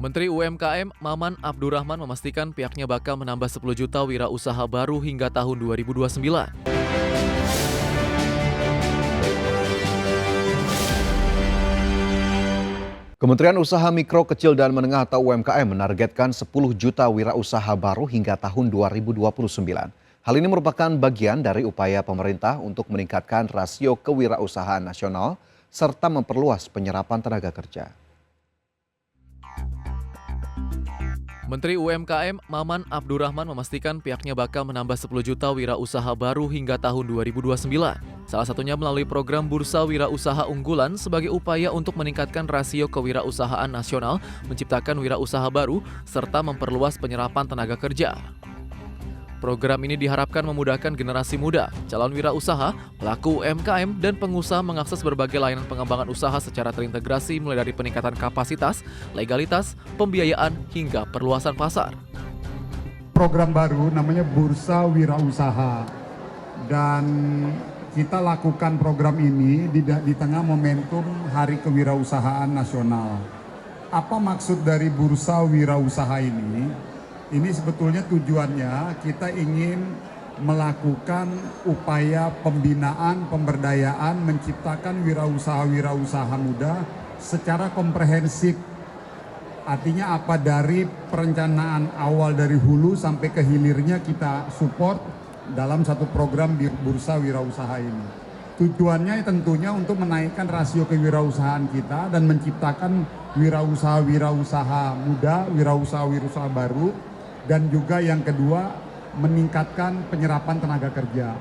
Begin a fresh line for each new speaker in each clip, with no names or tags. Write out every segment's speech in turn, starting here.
Menteri UMKM Maman Abdurrahman memastikan pihaknya bakal menambah 10 juta wirausaha baru hingga tahun 2029.
Kementerian Usaha Mikro, Kecil dan Menengah atau UMKM menargetkan 10 juta wirausaha baru hingga tahun 2029. Hal ini merupakan bagian dari upaya pemerintah untuk meningkatkan rasio kewirausahaan nasional serta memperluas penyerapan tenaga kerja.
Menteri UMKM Maman Abdurrahman memastikan pihaknya bakal menambah 10 juta wirausaha baru hingga tahun 2029. Salah satunya melalui program Bursa Wirausaha Unggulan sebagai upaya untuk meningkatkan rasio kewirausahaan nasional, menciptakan wirausaha baru, serta memperluas penyerapan tenaga kerja. Program ini diharapkan memudahkan generasi muda, calon wirausaha, pelaku UMKM, dan pengusaha mengakses berbagai layanan pengembangan usaha secara terintegrasi mulai dari peningkatan kapasitas, legalitas, pembiayaan, hingga perluasan pasar.
Program baru namanya Bursa Wirausaha, dan kita lakukan program ini di tengah momentum Hari Kewirausahaan Nasional. Apa maksud dari Bursa Wirausaha ini? Ini sebetulnya tujuannya kita ingin melakukan upaya pembinaan, pemberdayaan, menciptakan wirausaha-wirausaha muda secara komprehensif. Artinya apa, dari perencanaan awal dari hulu sampai ke hilirnya kita support dalam satu program Bursa Wirausaha ini. Tujuannya tentunya untuk menaikkan rasio kewirausahaan kita dan menciptakan wirausaha-wirausaha muda, wirausaha-wirausaha baru. Dan juga yang kedua, meningkatkan penyerapan tenaga kerja.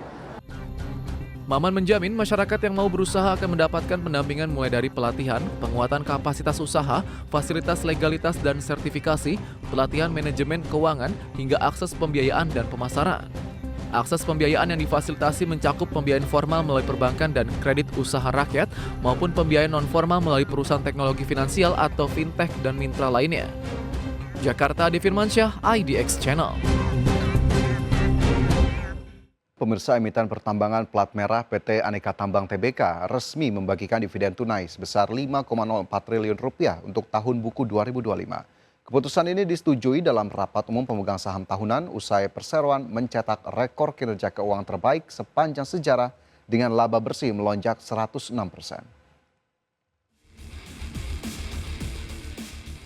Maman menjamin masyarakat yang mau berusaha akan mendapatkan pendampingan mulai dari pelatihan, penguatan kapasitas usaha, fasilitas legalitas dan sertifikasi, pelatihan manajemen keuangan, hingga akses pembiayaan dan pemasaran. Akses pembiayaan yang difasilitasi mencakup pembiayaan formal melalui perbankan dan kredit usaha rakyat maupun pembiayaan non-formal melalui perusahaan teknologi finansial atau fintech dan mitra lainnya. Jakarta, Adi Firmansyah, IDX Channel.
Pemirsa, emiten pertambangan plat merah PT Aneka Tambang Tbk resmi membagikan dividen tunai sebesar Rp5,04 triliun untuk tahun buku 2025. Keputusan ini disetujui dalam rapat umum pemegang saham tahunan usai perseroan mencetak rekor kinerja keuangan terbaik sepanjang sejarah dengan laba bersih melonjak 106%.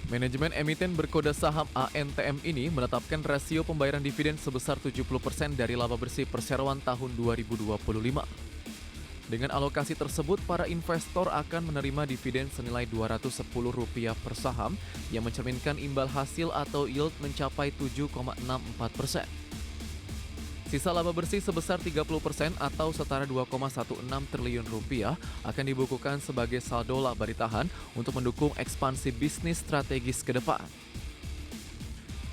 Manajemen emiten berkode saham ANTM ini menetapkan rasio pembayaran dividen sebesar 70% dari laba bersih perseroan tahun 2025. Dengan alokasi tersebut, para investor akan menerima dividen senilai Rp210 per saham yang mencerminkan imbal hasil atau yield mencapai 7,64%. Sisa laba bersih sebesar 30% atau setara Rp2,16 triliun akan dibukukan sebagai saldo laba ditahan untuk mendukung ekspansi bisnis strategis ke depan.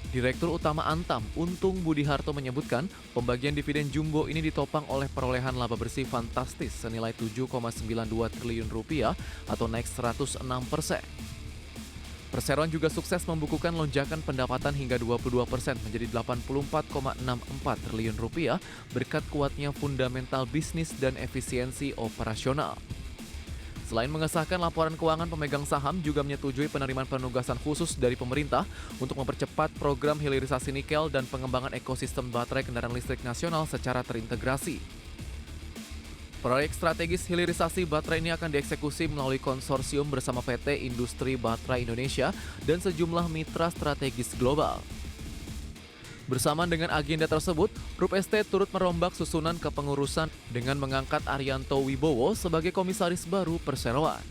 Direktur Utama Antam, Untung Budiharto menyebutkan, pembagian dividen jumbo ini ditopang oleh perolehan laba bersih fantastis senilai Rp7,92 triliun atau naik 106%. Perseroan juga sukses membukukan lonjakan pendapatan hingga 22% menjadi Rp84,64 triliun berkat kuatnya fundamental bisnis dan efisiensi operasional. Selain mengesahkan laporan keuangan, pemegang saham juga menyetujui penerimaan penugasan khusus dari pemerintah untuk mempercepat program hilirisasi nikel dan pengembangan ekosistem baterai kendaraan listrik nasional secara terintegrasi. Proyek strategis hilirisasi baterai ini akan dieksekusi melalui konsorsium bersama PT Industri Baterai Indonesia dan sejumlah mitra strategis global. Bersamaan dengan agenda tersebut, Grup ST turut merombak susunan kepengurusan dengan mengangkat Arianto Wibowo sebagai komisaris baru perseroan.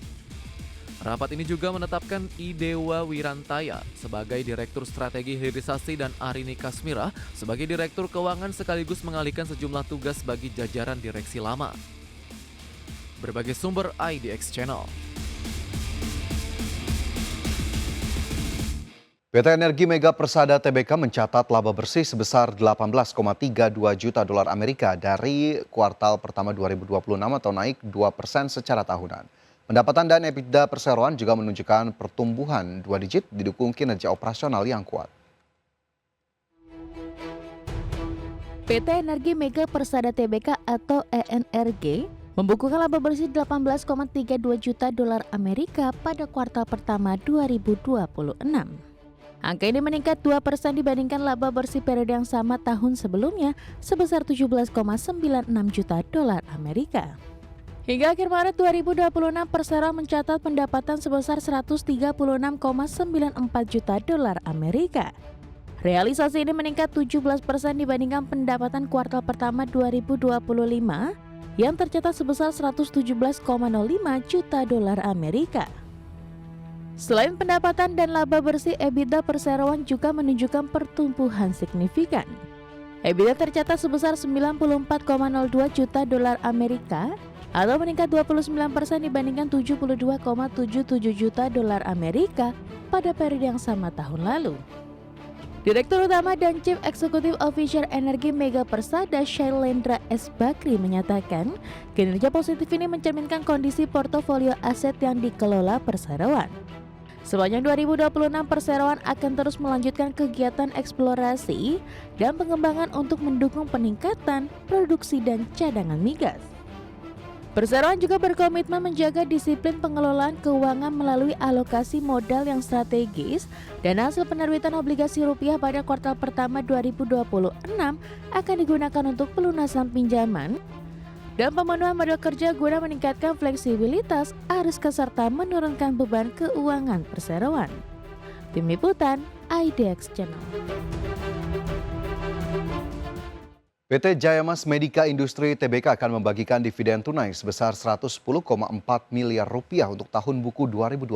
Rapat ini juga menetapkan Idewa Wirantaya sebagai Direktur Strategi Hilirisasi dan Arini Kasmira sebagai Direktur Keuangan sekaligus mengalihkan sejumlah tugas bagi jajaran direksi lama. Berbagai sumber IDX Channel.
PT Energi Mega Persada Tbk mencatat laba bersih sebesar 18,32 juta dolar Amerika dari kuartal pertama 2026 atau naik 2% secara tahunan. Pendapatan dan EBITDA perseroan juga menunjukkan pertumbuhan 2 digit didukung kinerja operasional yang kuat.
PT Energi Mega Persada Tbk atau ENRG membukukan laba bersih 18,32 juta dolar Amerika pada kuartal pertama 2026. Angka ini meningkat 2% dibandingkan laba bersih periode yang sama tahun sebelumnya sebesar 17,96 juta dolar Amerika. Hingga akhir Maret 2026, Persero mencatat pendapatan sebesar 136,94 juta dolar Amerika. Realisasi ini meningkat 17% dibandingkan pendapatan kuartal pertama 2025 yang tercatat sebesar 117,05 juta dolar Amerika. Selain pendapatan dan laba bersih, EBITDA perseroan juga menunjukkan pertumbuhan signifikan. EBITDA tercatat sebesar 94,02 juta dolar Amerika atau meningkat 29% dibandingkan 72,77 juta dolar Amerika pada periode yang sama tahun lalu. Direktur Utama dan Chief Executive Officer Energi Mega Persada Shailendra S. Bakri menyatakan kinerja positif ini mencerminkan kondisi portofolio aset yang dikelola perseroan. Sepanjang 2026, perseroan akan terus melanjutkan kegiatan eksplorasi dan pengembangan untuk mendukung peningkatan produksi dan cadangan migas. Perseroan juga berkomitmen menjaga disiplin pengelolaan keuangan melalui alokasi modal yang strategis dan hasil penerbitan obligasi rupiah pada kuartal pertama 2026 akan digunakan untuk pelunasan pinjaman dan pemenuhan modal kerja guna meningkatkan fleksibilitas arus serta menurunkan beban keuangan perseroan. Tim Liputan IDX Channel.
PT Jayamas Medica Industri Tbk akan membagikan dividen tunai sebesar 110,4 miliar rupiah untuk tahun buku 2025.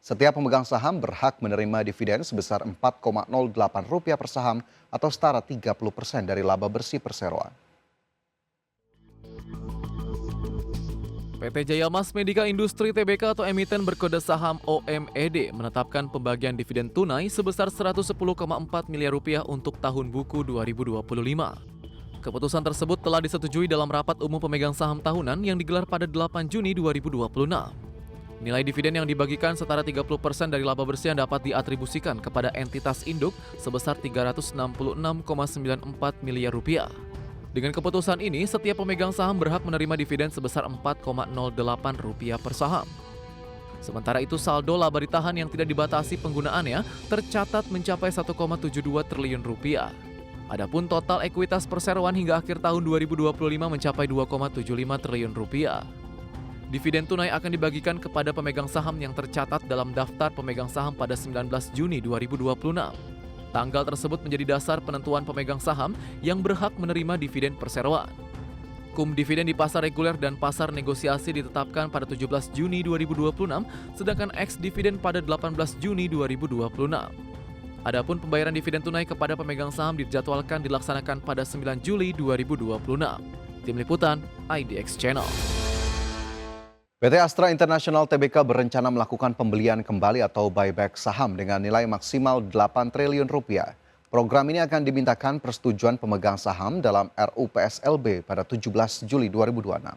Setiap pemegang saham berhak menerima dividen sebesar 4,08 rupiah per saham atau setara 30% dari laba bersih perseroan.
PT Jayamas Medica Industri Tbk atau emiten berkode saham OMED menetapkan pembagian dividen tunai sebesar 110,4 miliar rupiah untuk tahun buku 2025. Keputusan tersebut telah disetujui dalam rapat umum pemegang saham tahunan yang digelar pada 8 Juni 2026. Nilai dividen yang dibagikan setara 30% dari laba bersih yang dapat diatribusikan kepada entitas induk sebesar 366,94 miliar rupiah. Dengan keputusan ini, setiap pemegang saham berhak menerima dividen sebesar 4,08 rupiah per saham. Sementara itu, saldo laba ditahan yang tidak dibatasi penggunaannya tercatat mencapai 1,72 triliun rupiah. Adapun total ekuitas perseroan hingga akhir tahun 2025 mencapai 2,75 triliun rupiah. Dividen tunai akan dibagikan kepada pemegang saham yang tercatat dalam daftar pemegang saham pada 19 Juni 2026. Tanggal tersebut menjadi dasar penentuan pemegang saham yang berhak menerima dividen perseroan. KUM dividen di pasar reguler dan pasar negosiasi ditetapkan pada 17 Juni 2026, sedangkan ex dividen pada 18 Juni 2026. Adapun pembayaran dividen tunai kepada pemegang saham dijadwalkan dilaksanakan pada 9 Juli 2026. Tim Liputan IDX Channel.
PT Astra International Tbk berencana melakukan pembelian kembali atau buyback saham dengan nilai maksimal 8 triliun rupiah. Program ini akan dimintakan persetujuan pemegang saham dalam RUU PSLB pada 17 Juli 2026.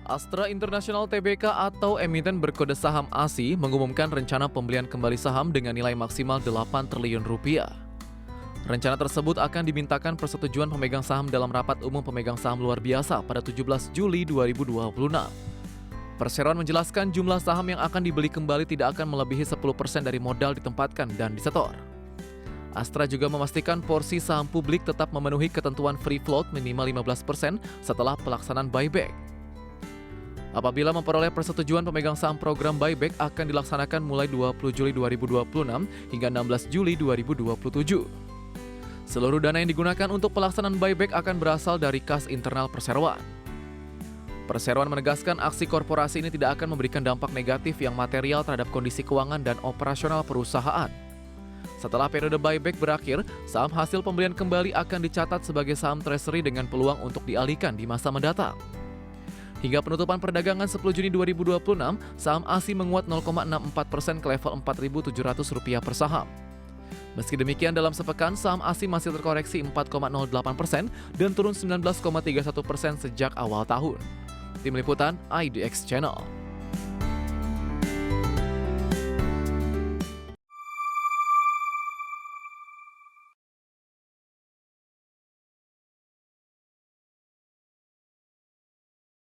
Astra International Tbk atau emiten berkode saham ASI mengumumkan rencana pembelian kembali saham dengan nilai maksimal 8 triliun rupiah. Rencana tersebut akan dimintakan persetujuan pemegang saham dalam rapat umum pemegang saham luar biasa pada 17 Juli 2026. Perseroan menjelaskan jumlah saham yang akan dibeli kembali tidak akan melebihi 10% dari modal ditempatkan dan disetor. Astra juga memastikan porsi saham publik tetap memenuhi ketentuan free float minimal 15% setelah pelaksanaan buyback. Apabila memperoleh persetujuan pemegang saham, program buyback akan dilaksanakan mulai 20 Juli 2026 hingga 16 Juli 2027. Seluruh dana yang digunakan untuk pelaksanaan buyback akan berasal dari kas internal perseroan. Perseroan menegaskan aksi korporasi ini tidak akan memberikan dampak negatif yang material terhadap kondisi keuangan dan operasional perusahaan. Setelah periode buyback berakhir, saham hasil pembelian kembali akan dicatat sebagai saham treasury dengan peluang untuk dialihkan di masa mendatang. Hingga penutupan perdagangan 10 Juni 2026, saham ASI menguat 0,64% ke level Rp4.700 per saham. Meski demikian, dalam sepekan saham ASI masih terkoreksi 4,08% dan turun 19,31% sejak awal tahun. Tim Liputan IDX Channel.